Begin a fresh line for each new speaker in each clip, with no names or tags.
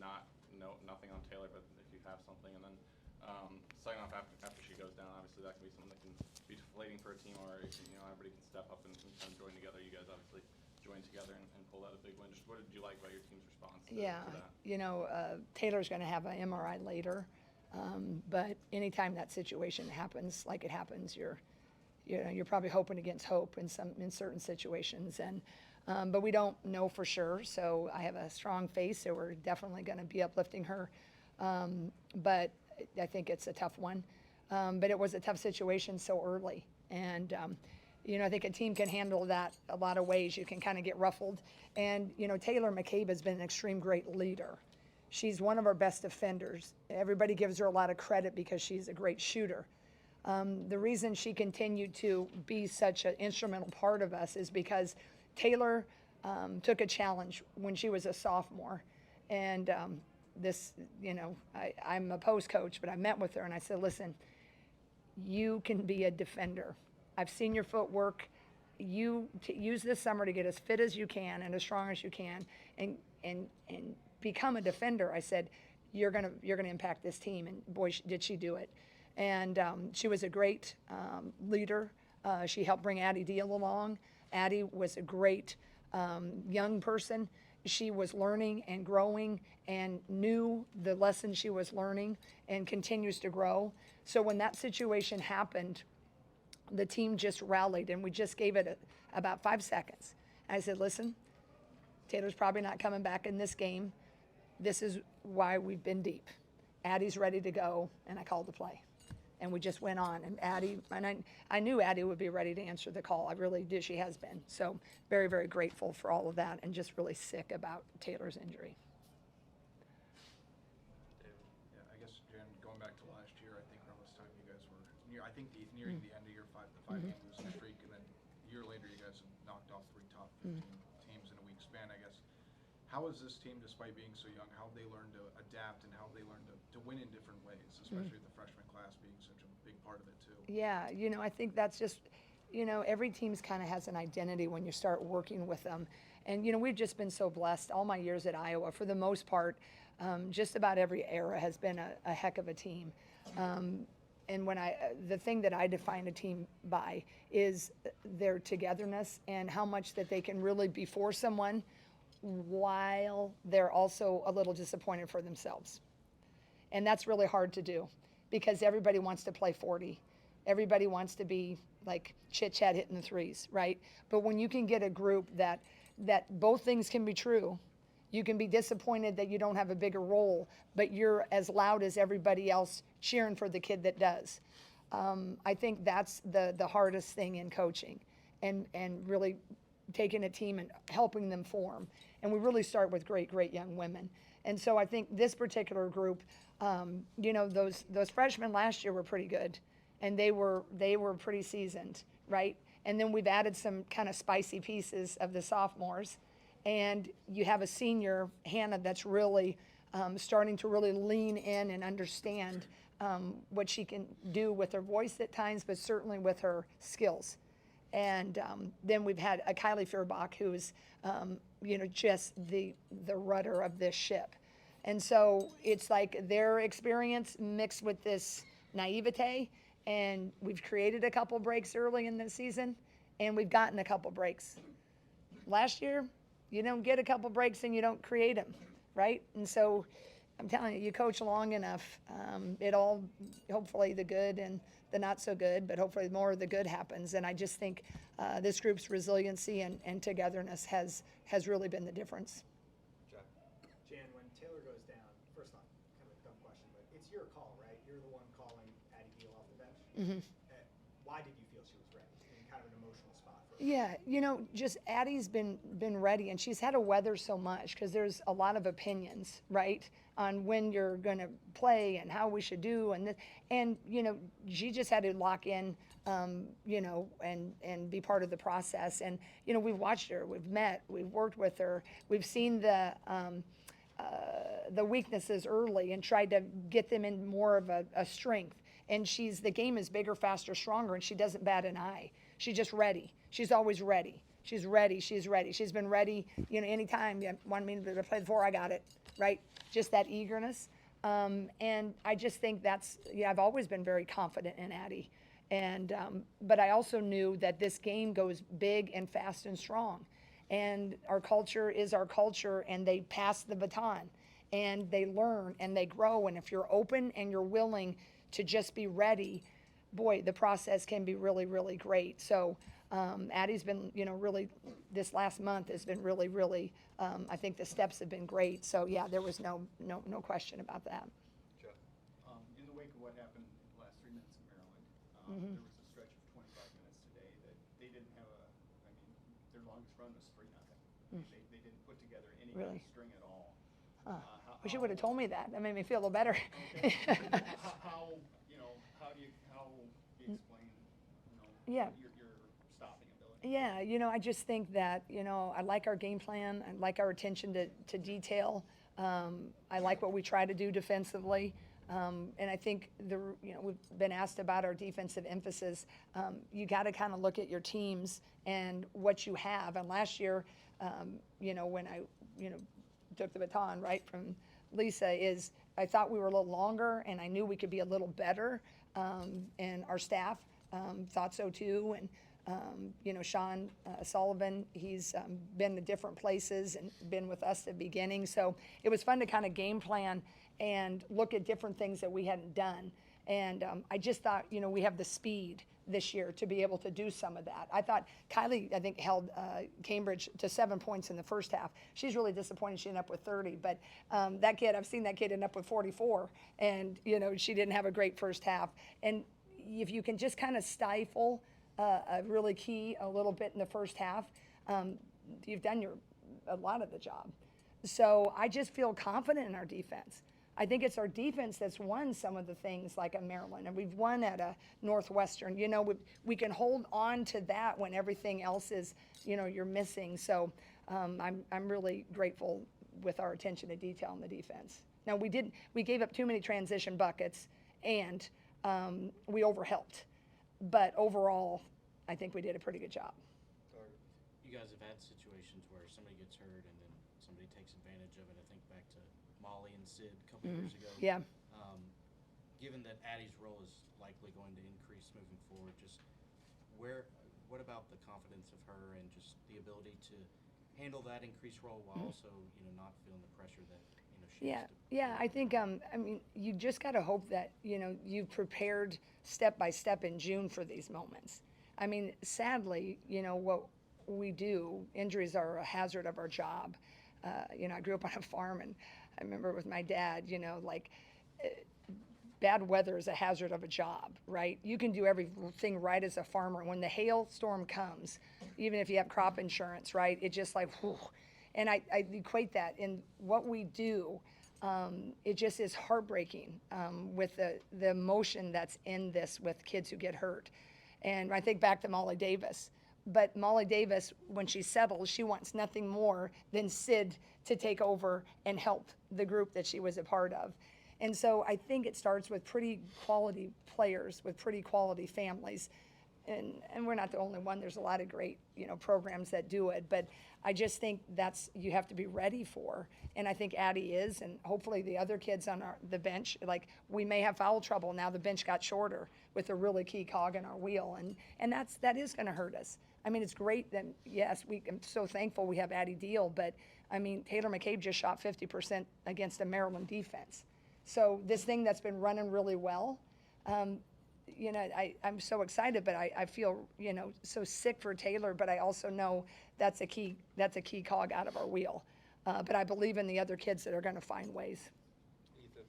nothing on Taylor, but if you have something, and then second off, after she goes down, obviously that can be something that can be deflating for a team, or everybody can step up and kind of join together. You guys obviously joined together and pulled out a big win. Just what did you like about your team's response to that?
Taylor's going to have an MRI later, but anytime that situation happens, like it happens, you're probably hoping against hope in certain situations, but we don't know for sure. So I have a strong faith, so we're definitely going to be uplifting her. But I think it's a tough one. But it was a tough situation so early, and I think a team can handle that a lot of ways. You can kind of get ruffled, and Taylor McCabe has been an extreme great leader. She's one of our best defenders. Everybody gives her a lot of credit because she's a great shooter. The reason she continued to be such an instrumental part of us is because Taylor took a challenge when she was a sophomore. And I'm a post coach, but I met with her and I said, listen, you can be a defender. I've seen your footwork. You use this summer to get as fit as you can and as strong as you can and become a defender. I said, you're gonna impact this team. And boy, did she do it. And she was a great leader. She helped bring Addie Deal along. Addie was a great young person. She was learning and growing and knew the lessons she was learning and continues to grow. So when that situation happened, the team just rallied and we just gave it about 5 seconds. And I said, listen, Taylor's probably not coming back in this game. This is why we've been deep. Addie's ready to go, and I called the play. And we just went on. And I knew Addie would be ready to answer the call. I really did. She has been. So very, very grateful for all of that and just really sick about Taylor's injury.
David, yeah, I guess, Jan, going back to last year, I think around this time you guys were nearing the end of your five-game losing streak, and then a year later you guys have knocked off 3 top 15 teams in a week span, I guess. How has this team, despite being so young, how have they learned to adapt and how have they learned to win in different ways, especially with the freshman class being such a big part of it too?
Yeah, I think that's just, every team's kind of has an identity when you start working with them. And, we've just been so blessed all my years at Iowa. For the most part, just about every era has been a heck of a team. And the thing that I define a team by is their togetherness and how much that they can really be for someone while they're also a little disappointed for themselves. And that's really hard to do because everybody wants to play 40. Everybody wants to be like chit-chat hitting the threes, right? But when you can get a group that both things can be true, you can be disappointed that you don't have a bigger role, but you're as loud as everybody else cheering for the kid that does. I think that's the hardest thing in coaching and really taking a team and helping them form. And we really start with great, great young women. And so I think this particular group, those freshmen last year were pretty good, and they were pretty seasoned, right? And then we've added some kind of spicy pieces of the sophomores, and you have a senior, Hannah, that's really starting to really lean in and understand what she can do with her voice at times, but certainly with her skills. And then we've had a Kylie Feuerbach who's, just the rudder of this ship. And so it's like their experience mixed with this naivete, and we've created a couple breaks early in the season, and we've gotten a couple breaks. Last year, you don't get a couple breaks and you don't create them, right? And so I'm telling you, you coach long enough, it all, hopefully the good and the not so good, but hopefully more of the good happens. And I just think this group's resiliency and togetherness has really been the difference.
Jan, when Taylor goes down, first off, kind of a dumb question, but it's your call, right? You're the one calling Addie Deal off the bench.
Mm-hmm.
Why did you feel she was ready? In kind of an emotional spot for her.
Yeah, just Addie's been ready, and she's had to weather so much because there's a lot of opinions, right, on when you're going to play and how we should do, and she just had to lock in, and be part of the process. And we've watched her, we've met, we've worked with her, we've seen the weaknesses early and tried to get them in more of a strength. And the game is bigger, faster, stronger, and she doesn't bat an eye. She's just ready. She's always ready. She's ready. She's ready. She's been ready, anytime you want me to play the 4, I got it, right? Just that eagerness. And I just think I've always been very confident in Addie. And, but I also knew that this game goes big and fast and strong. And our culture is our culture, and they pass the baton, and they learn and they grow. And if you're open and you're willing to just be ready, boy, the process can be really, really great. So Addie's been, really, this last month has been really, really, I think the steps have been great. So yeah, there was no question about that.
Jeff,
In the wake of what happened in the last 3 minutes in Maryland,
Mm-hmm.
there was a stretch of 25 minutes today that they didn't have their longest run was 3-0. They didn't put together any kind
Really?
of string at all.
Wish you would have told me that. That made me feel a little better.
Okay. How do you explain,
Yeah.
your stopping ability?
Yeah, I just think that, I like our game plan. I like our attention to detail. I like what we try to do defensively. And I think we've been asked about our defensive emphasis. You got to kind of look at your teams and what you have. And last year, when I, took the baton right from Lisa, I thought we were a little longer, and I knew we could be a little better. And our staff thought so too. And Sean Sullivan, he's been to different places and been with us at the beginning. So it was fun to kind of game plan and look at different things that we hadn't done. And I just thought, we have the speed this year to be able to do some of that. I thought Kylie, I think, held Cambridge to 7 points in the first half. She's really disappointed she ended up with 30, but that kid, I've seen that kid end up with 44, and, she didn't have a great first half. And if you can just kind of stifle a really key a little bit in the first half, you've done a lot of the job. So I just feel confident in our defense. I think it's our defense that's won some of the things like at Maryland, and we've won at a Northwestern. We can hold on to that when everything else is, you're missing. So I'm really grateful with our attention to detail in the defense. Now we gave up too many transition buckets, and we overhelped. But overall, I think we did a pretty good job.
You guys have had situations where somebody gets hurt and then somebody takes advantage of it. I think back to Molly and Sid a couple years ago.
Yeah.
Given that Addie's role is likely going to increase moving forward, just what about the confidence of her and just the ability to handle that increased role while also, not feeling the pressure that, she has to.
Yeah, I think, you just got to hope that, you've prepared step by step in June for these moments. I mean, sadly, what we do, injuries are a hazard of our job. I grew up on a farm, and I remember with my dad, bad weather is a hazard of a job, right? You can do everything right as a farmer. When the hailstorm comes, even if you have crop insurance, right, it just like, whew. And I equate that in what we do. It just is heartbreaking with the emotion that's in this with kids who get hurt. And I think back to Molly Davis. But Molly Davis, when she settles, she wants nothing more than Sid to take over and help the group that she was a part of. And so I think it starts with pretty quality players, with pretty quality families. And we're not the only one. There's a lot of great, programs that do it. But I just think you have to be ready for. And I think Addie is, and hopefully the other kids on the bench, like we may have foul trouble. Now the bench got shorter with a really key cog in our wheel. And that is going to hurt us. I mean, it's great that, yes, I'm so thankful we have Addie Deal, but I mean, Taylor McCabe just shot 50% against a Maryland defense. So this thing that's been running really well, I'm so excited, but I feel, so sick for Taylor, but I also know that's a key cog out of our wheel. But I believe in the other kids that are going to find ways.
Ethan,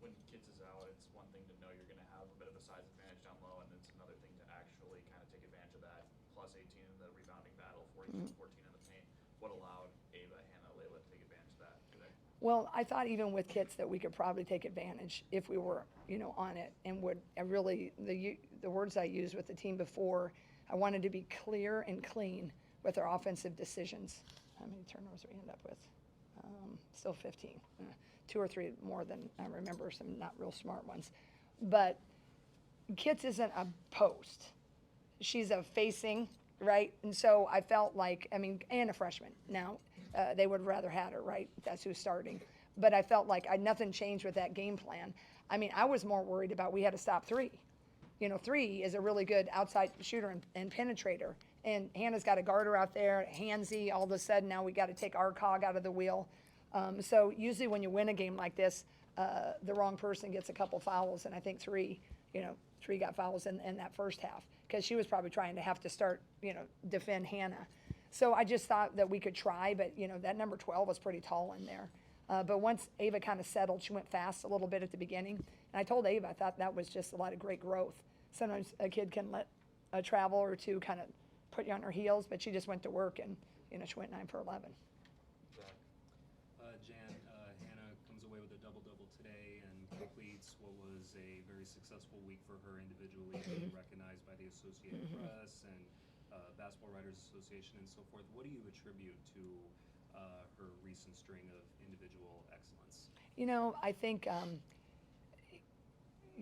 When kids is out, it's one thing to know you're going to have a bit of a size advantage down low, and it's another thing to actually kind of take advantage of that. Plus 18 in the rebounding battle, 14 in the paint. What allowed Ava, Hannah, Layla to take advantage of that today?
Well, I thought even with kits that we could probably take advantage if we were, on it, and the words I used with the team before, I wanted to be clear and clean with our offensive decisions. How many turnovers we end up with? Still 15. 2 or 3 more than I remember, some not real smart ones. But Kits isn't a post. She's a facing right? And so I felt like, I mean, and a freshman. Now, they would rather had her, right? That's who's starting. But I felt like nothing changed with that game plan. I mean, I was more worried about we had to stop 3. You know, 3 is a really good outside shooter and penetrator. And Hannah's got a guarder out there, handsy. All of a sudden, now we got to take our cog out of the wheel. So usually when you win a game like this, the wrong person gets a couple fouls. And I think 3 got fouls in that first half because she was probably trying to have to start, defend Hannah. So I just thought that we could try, but, that number 12 was pretty tall in there. But once Ava kind of settled, she went fast a little bit at the beginning. And I told Ava, I thought that was just a lot of great growth. Sometimes a kid can let a travel or two kind of put you on her heels, but she just went to work and, she went 9 for 11.
Jan, Hannah comes away with a double-double today and completes what was a very successful week for her individually, being recognized by the Associated Press and Basketball Writers Association and so forth. What do you attribute to her recent string of individual excellence?
I think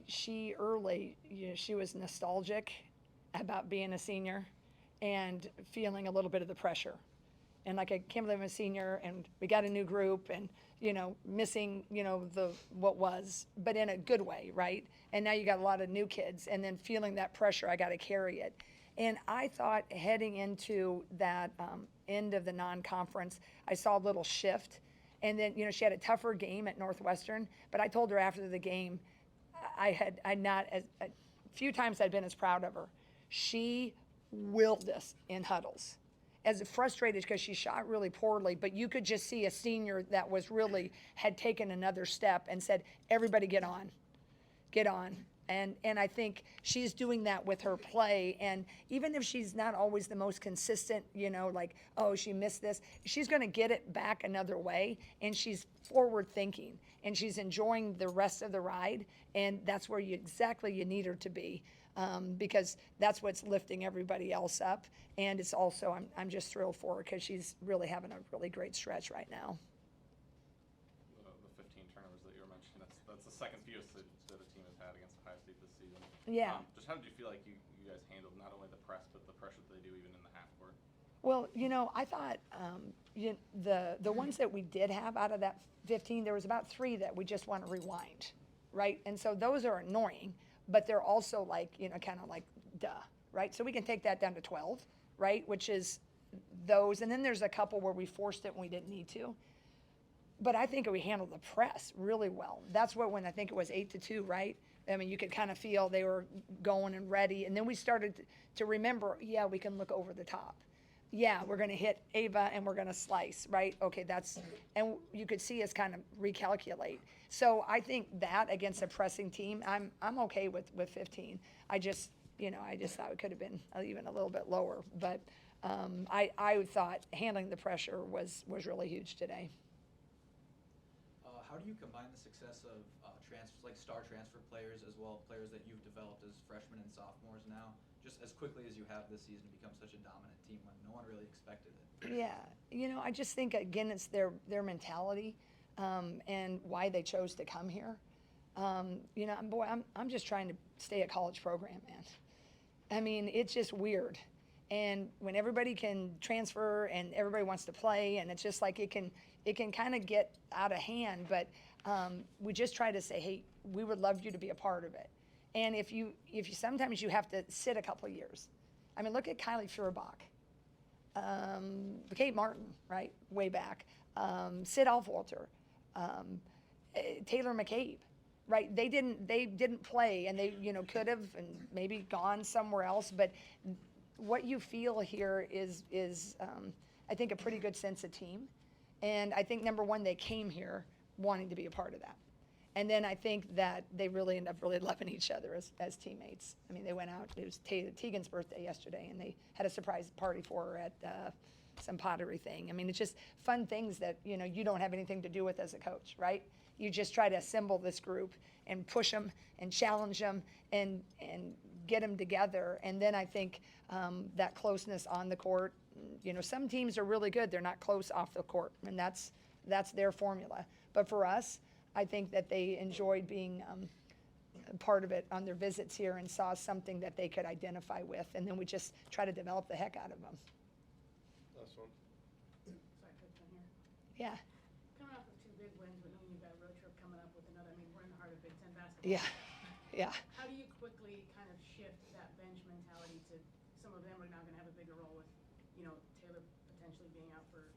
she early, she was nostalgic about being a senior and feeling a little bit of the pressure. And like, I can't believe I'm a senior and we got a new group and, missing, what was, but in a good way, right? And now you got a lot of new kids and then feeling that pressure, I got to carry it. And I thought heading into that end of the non-conference, I saw a little shift. And then, she had a tougher game at Northwestern, but I told her after the game, a few times I'd been as proud of her. She willed us in huddles. As frustrated because she shot really poorly, but you could just see a senior that was really had taken another step and said, everybody get on. And I think she's doing that with her play. And even if she's not always the most consistent, like, oh, she missed this, she's going to get it back another way. And she's forward thinking and she's enjoying the rest of the ride. And that's where you need her to be. Because that's what's lifting everybody else up. And it's also, I'm just thrilled for her because she's really having a really great stretch right now.
The 15 turnovers that you were mentioning, that's the second fewest that a team has had against Ohio State this season.
Yeah.
Just how did you feel like you guys handled not only the press, but the pressure that they do even in the half court?
Well, I thought the ones that we did have out of that 15, there was about 3 that we just want to rewind, right? And so those are annoying, but they're also like, kind of like, duh, right? So we can take that down to 12, right? Which is those. And then there's a couple where we forced it when we didn't need to. But I think we handled the press really well. That's when I think it was 8-2, right? I mean, you could kind of feel they were going and ready. And then we started to remember, yeah, we can look over the top. Yeah, we're going to hit Ava and we're going to slice, right? Okay, and you could see us kind of recalculate. So I think that against a pressing team, I'm okay with 15. I just thought it could have been even a little bit lower. But I thought handling the pressure was really huge today.
How do you combine the success of star transfer players as well players that you've developed as freshmen and sophomores now, just as quickly as you have this season, to become such a dominant team when no one really expected it?
Yeah, I just think again it's their mentality and why they chose to come here. I'm just trying to stay a college program, man. I mean, it's just weird. And when everybody can transfer and everybody wants to play, and it's just like it can kind of get out of hand, but we just try to say, hey, we would love you to be a part of it. And if you sometimes you have to sit a couple of years. I mean, look at Kylie Feuerbach, Kate Martin, right, way back, Sid Alfwalter, Taylor McCabe, right? They didn't play, and they could have and maybe gone somewhere else, but what you feel here is I think a pretty good sense of team. And I think number one, they came here wanting to be a part of that. And then I think that they really end up really loving each other as teammates. I mean, they went out, it was Tegan's birthday yesterday, and they had a surprise party for her at some pottery thing. I mean, it's just fun things that, you don't have anything to do with as a coach, right? You just try to assemble this group and push them and challenge them and get them together. And then I think that closeness on the court, some teams are really good. They're not close off the court, and that's their formula. But for us, I think that they enjoyed being part of it on their visits here and saw something that they could identify with, and then we just try to develop the heck out of them.
Last one.
Sorry, quick one here.
Yeah,
Coming off of 2 big wins, but knowing you've got a road trip coming up with another, I mean, we're in the heart of Big Ten basketball.
yeah, yeah.
How do you quickly kind of shift that bench mentality to some of them are now gonna have a bigger role with, you know, Taylor potentially being out for a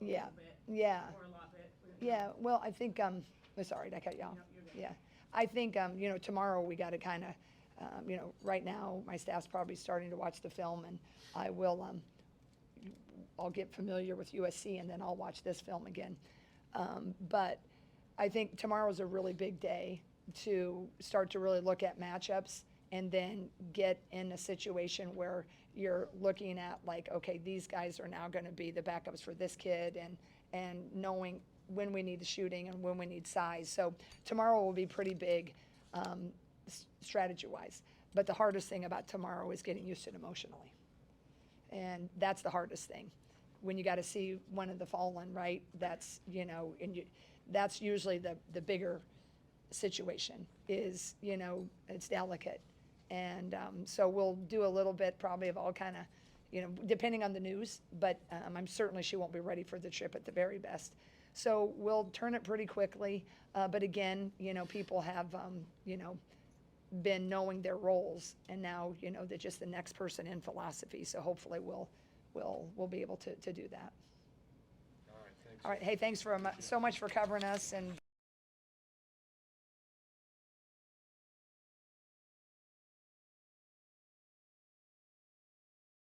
Yeah,
little bit?
yeah.
Or a lot bit?
Yeah, well, I think, sorry, did I cut you off?
No, you're good.
Yeah, I think, you know, tomorrow we gotta kinda, you know, right now, my staff's probably starting to watch the film, and I will, I'll get familiar with USC, and then I'll watch this film again. But I think tomorrow's a really big day to start to really look at matchups and then get in a situation where you're looking at like, okay, these guys are now gonna be the backups for this kid, and knowing when we need the shooting and when we need size. So tomorrow will be pretty big, strategy-wise. But the hardest thing about tomorrow is getting used to it emotionally. And that's the hardest thing. When you gotta see one of the fallen, right, that's, you know, that's usually the bigger situation is, you know, it's delicate. And so we'll do a little bit probably of all kind of, you know, depending on the news, but I'm certainly she won't be ready for the trip at the very best. So we'll turn it pretty quickly. But again, you know, people have, you know, been knowing their roles, and now, you know, they're just the next person in philosophy. So hopefully we'll be able to do that.
All right, thanks.
All right, hey, thanks so much for covering us, and